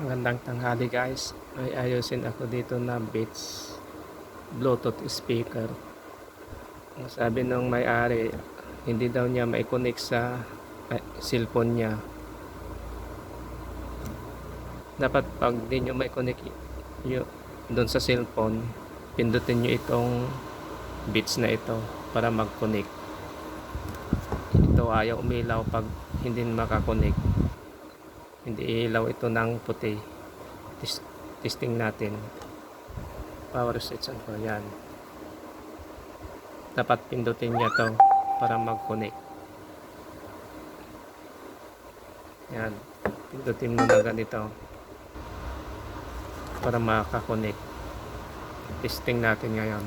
Magandang tanghali guys. May ayusin ako dito na Beats Bluetooth speaker. Ang sabi nung may-ari, hindi daw niya mai-connect sa cellphone niya. Dapat pag di nyo mai-connect doon sa cellphone, pindutin nyo itong Beats na ito para mag-connect. Ito ayaw umilaw pag hindi makakonect. Hindi ilaw ito ng puti. Testing natin. Power switch on ko. Yan. Dapat pindutin niya to para mag-connect. Yan. Pindutin mo na ganito para makakonect. Testing natin ngayon.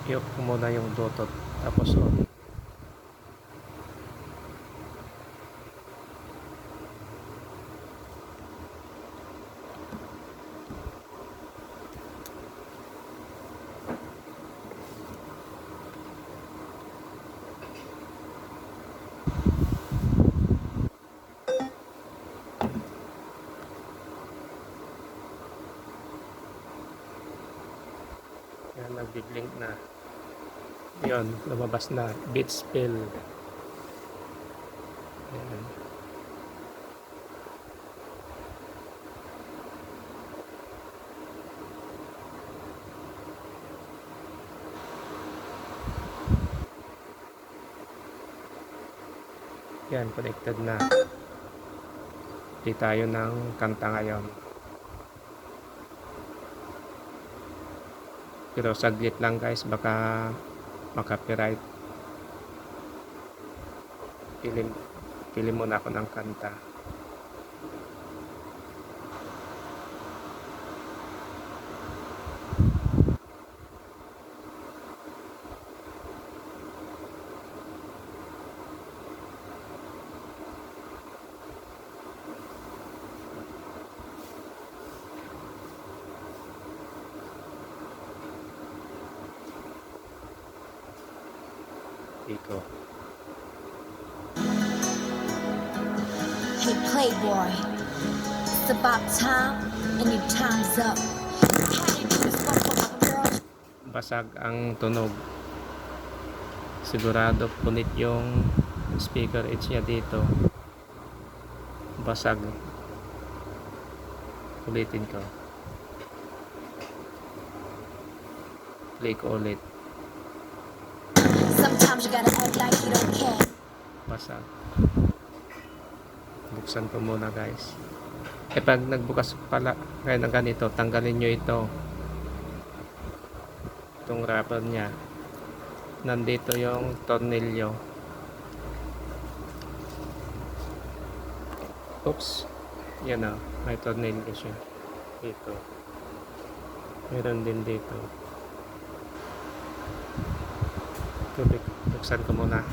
I-off ko muna yung Bluetooth tapos on. Yan, nag-blink na. Yun, lumabas na. Beats Pill. Yan. Yan, connected na. Hindi tayo ng kanta ngayon. Pero saglit lang guys, baka makapiright. Pili muna ako ng kanta. Iko. Hey Playboy, it's about time and your time's up. Basag ang tunog. Sigurado punit yung speaker edge niya dito. Basag. Ulitin ko. Play ko ulit. Sometimes you gotta act like you don't care. Basag. Buksan ko muna guys. Pag nagbukas pala kaya ng ganito, tanggalin nyo ito. Itong wrapper nya. Nandito yung tornilyo. Oops. Yan o. May tornilyo siya. Dito. Meron din dito. Buksan ko muna.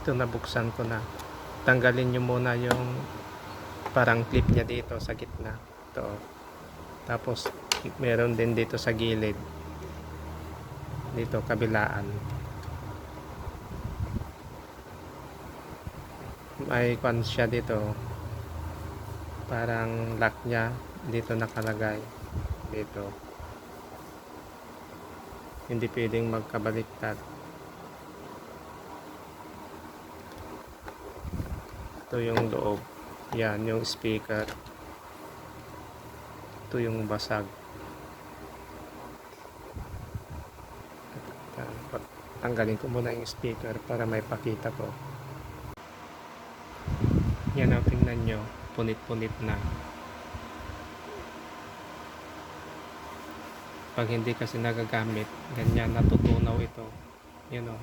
Ito nabuksan ko na. Tanggalin nyo muna yung parang clip nya dito sa gitna. Ito. Tapos meron din dito sa gilid. Dito kabilaan. May kwan siya dito. Parang lock nya dito nakalagay. Dito. Hindi pwedeng magkabaliktad. Ito yung loob. Yan, yung speaker. Ito yung basag. Tanggalin ko muna yung speaker para may pakita ko. Yan ang tingnan nyo. Punit-punit na. Pag hindi kasi nagagamit, ganyan natutunaw ito. Yan o,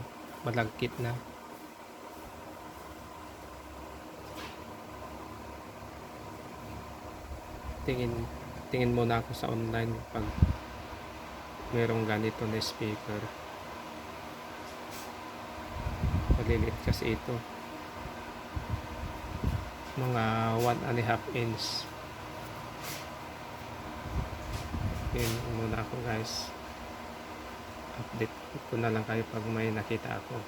malagkit na. Tingin muna ako sa online pag merong ganito na speaker. maliliit kasi ito. Mga 1.5 inch. Yun muna ako guys. Update ko na lang kayo pag may nakita ako.